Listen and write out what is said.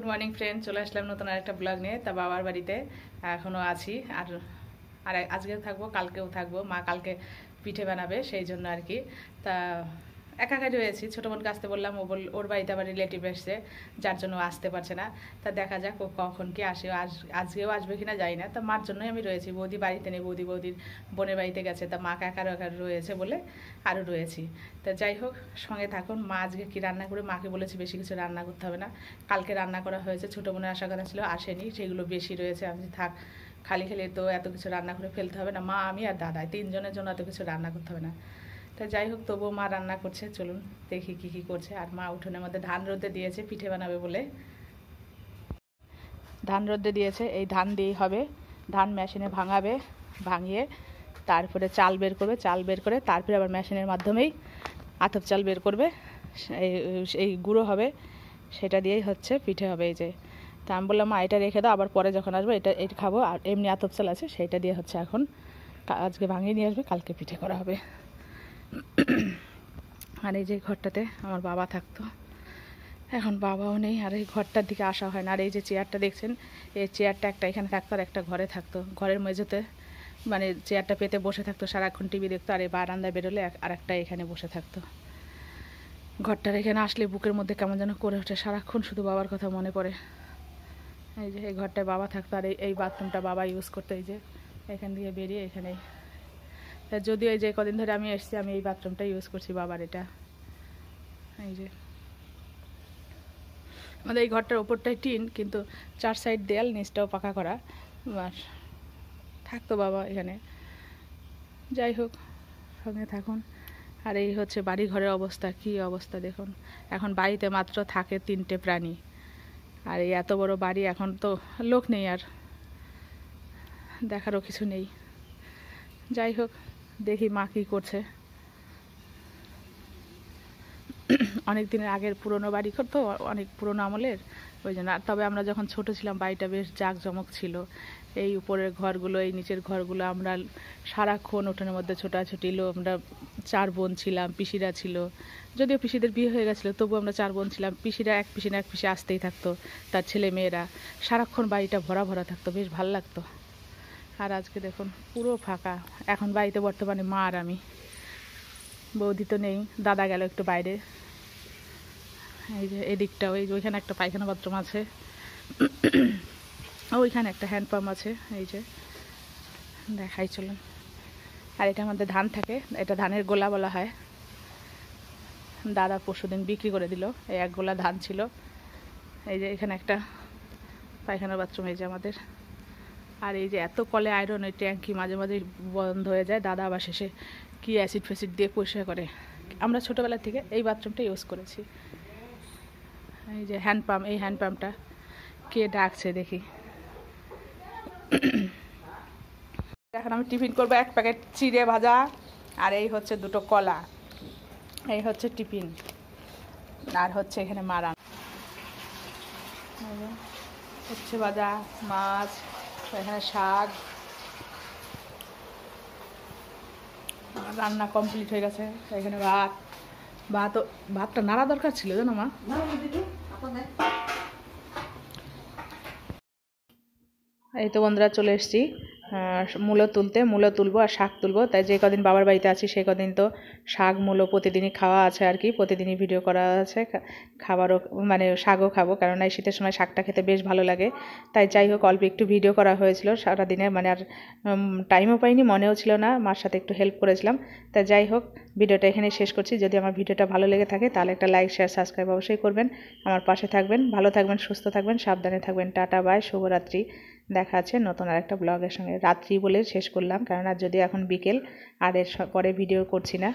Morning friend, চলে আসলাম নতুন আরেকটা ব্লগ নিয়ে। তা বাবার বাড়িতে এখনও আছি, আর আর আজকেও থাকবো, কালকেও থাকবো। মা কালকে পিঠে বানাবে, সেই জন্য আর কি। তা একাকারই রয়েছি। ছোটো বোনকে আসতে বললাম, ওর বাড়িতে আবার রিলেটিভ এসছে, যার জন্য আসতে পারছে না। তা দেখা যাক ও কখন কি আসে, আজকেও আসবে কিনা জানি না। তা মার জন্যই আমি রয়েছি। বৌদি বাড়িতে নেই, বৌদির বোনের বাড়িতে গেছে। তা মা একারও রয়েছে বলে আরও রয়েছি। তা যাই হোক, সঙ্গে থাকুন। মা আজকে কী রান্না করে, মাকে বলেছি বেশি কিছু রান্না করতে হবে না। কালকে রান্না করা হয়েছে, ছোটো বোনের আসার কথা ছিল, আসেনি, সেগুলো বেশি রয়েছে। আমি থাক, খালি খালি তো এত কিছু রান্না করে ফেলতে হবে না। মা, আমি আর দাদা, তিনজনের জন্য এত কিছু রান্না করতে হবে না। তা যাই হোক, তবুও মা রান্না করছে। চলুন দেখি কী কী করছে। আর মা উঠোনের মধ্যে ধান রোদে দিয়েছে, পিঠে বানাবে বলে ধান রোদে দিয়েছে। এই ধান দিয়েই হবে। ধান মেশিনে ভাঙাবে, ভাঙিয়ে তারপরে চাল বের করবে, চাল বের করে তারপরে আবার মেশিনের মাধ্যমেই আতপ চাল বের করবে, এই গুঁড়ো হবে, সেটা দিয়েই হচ্ছে পিঠে হবে। এই যে, তা আমি বললাম মা এটা রেখে দাও, আবার পরে যখন আসবো এটা খাবো। আর এমনি আতপ চাল আছে, সেইটা দিয়ে হচ্ছে এখন আজকে ভাঙিয়ে নিয়ে আসবে, কালকে পিঠে করা হবে। আর এই যে ঘরটাতে আমার বাবা থাকতো, এখন বাবাও নেই, আর এই ঘরটার দিকে আসা হয় না। আর এই যে চেয়ারটা দেখছেন, এই চেয়ারটা একটা এখানে থাকতো আর একটা ঘরে থাকতো। ঘরের মেঝেতে মানে চেয়ারটা পেতে বসে থাকতো, সারাক্ষণ টিভি দেখতো। আর এই বারান্দায় বেরোলে আর একটা এখানে বসে থাকতো। ঘরটার এখানে আসলে বুকের মধ্যে কেমন যেন করে ওঠে, সারাক্ষণ শুধু বাবার কথা মনে পড়ে। এই যে এই ঘরটায় বাবা থাকতো, আর এই বাথরুমটা বাবা ইউজ করতো। এই যে এখান থেকে বেরিয়ে এখানেই, যদিও এই যে কদিন ধরে আমি এসেছি, আমি এই বাথরুমটা ইউজ করছি বাবার। এটা এই যে আমাদের এই ঘরটার ওপরটাই টিন, কিন্তু 4 সাইড দেয়াল, নিচটাও পাকা করা। আর থাকতো বাবা এখানে। যাই হোক, সঙ্গে থাকুন। আর এই হচ্ছে বাড়ি ঘরের অবস্থা, কি অবস্থা দেখুন। এখন বাড়িতে মাত্র থাকে 3টে প্রাণী, আর এই এত বড় বাড়ি, এখন তো লোক নেই, আর দেখারও কিছু নেই। যাই হোক, দেখি মা কী করছে। অনেক দিনের আগের পুরনো বাড়ি তো, অনেক পুরনো আমলের, ওই জন্য। তবে আমরা যখন ছোট ছিলাম বাড়িটা বেশ জাঁকজমক ছিল। এই উপরের ঘরগুলো, এই নিচের ঘরগুলো, আমরা সারাক্ষণ উঠোনের মধ্যে ছোটাছুটি। আমরা 4 বোন ছিলাম, পিসিরা ছিল, যদিও পিসিদের বিয়ে হয়ে গেছিলো, তবু আমরা 4 বোন ছিলাম। পিসিরা এক পিসি না এক পিসি আসতেই থাকতো, তার ছেলে মেয়েরা, সারাক্ষণ বাড়িটা ভরা ভরা থাকতো, বেশ ভালো লাগতো। আর আজকে দেখুন পুরো ফাঁকা। এখন বাড়িতে বর্তমানে মা আর আমি, বৌদি তো নেই, দাদা গেল একটু বাইরে। এই যে এদিকটাও, এই যে ওইখানে একটা পায়খানা বাথরুম আছে, ওইখানে একটা হ্যান্ড পাম্প আছে। এই যে দেখাই, চলুন। আর এটা আমাদের ধান থাকে, এটা ধানের গোলা বলা হয়। দাদা পরশুদিন বিক্রি করে দিল, এই 1 গোলা ধান ছিল। এই যে এখানে একটা পায়খানা বাথরুম, এই যে আমাদের। আর এই যে এত কলে আয়রন, ওই ট্যাঙ্কি মাঝে মাঝে বন্ধ হয়ে যায়, দাদা আবার শেষে কি অ্যাসিড ফ্যাসিড দিয়ে পরিষ্কার করে। আমরা ছোটোবেলা থেকে এই বাথরুমটা ইউজ করেছি। এই যে হ্যান্ড পাম্প, এই হ্যান্ড পাম্পটা কে ডাকছে দেখি। এখন আমি টিফিন করবো, 1 প্যাকেট চিড়ে ভাজা, আর এই হচ্ছে 2টো কলা। এই হচ্ছে টিফিন। আর হচ্ছে এখানে মারান হচ্ছে ভাজা, মাছ, এখানে শাক। রান্না কমপ্লিট হয়ে গেছে। এখানে ভাতটা নাড়া দরকার ছিল, জানো মা। এই তো বন্ধুরা, চলে এসেছি মূলো তুলবো আর শাক তুলবো। তাই যে কদিন বাবার বাড়িতে আছি সেই কদিন তো শাক মূলো প্রতিদিনই খাওয়া আছে আর কি, প্রতিদিনই ভিডিও করা আছে। খাবারও মানে শাকও খাবো, কারণ এই শীতের সময় শাকটা খেতে বেশ ভালো লাগে। তাই যাই হোক, অল্প একটু ভিডিও করা হয়েছিল সারাদিনে, মানে আর টাইমও পাইনি, মনেও ছিল না। মার সাথে একটু হেল্প করেছিলাম। তাই যাই হোক, ভিডিওটা এখানেই শেষ করছি। যদি আমার ভিডিওটা ভালো লেগে থাকে তাহলে একটা লাইক, শেয়ার, সাবস্ক্রাইব অবশ্যই করবেন। আমার পাশে থাকবেন, ভালো থাকবেন, সুস্থ থাকবেন, সাবধানে থাকবেন। টাটা, বাই, শুভরাত্রি। দেখা আছে নতুন আরেকটা ব্লগের সঙ্গে। রাত্রি বলে শেষ করলাম, কারণ আর যদি এখন বিকেল, আর এর পরে ভিডিও করছি না।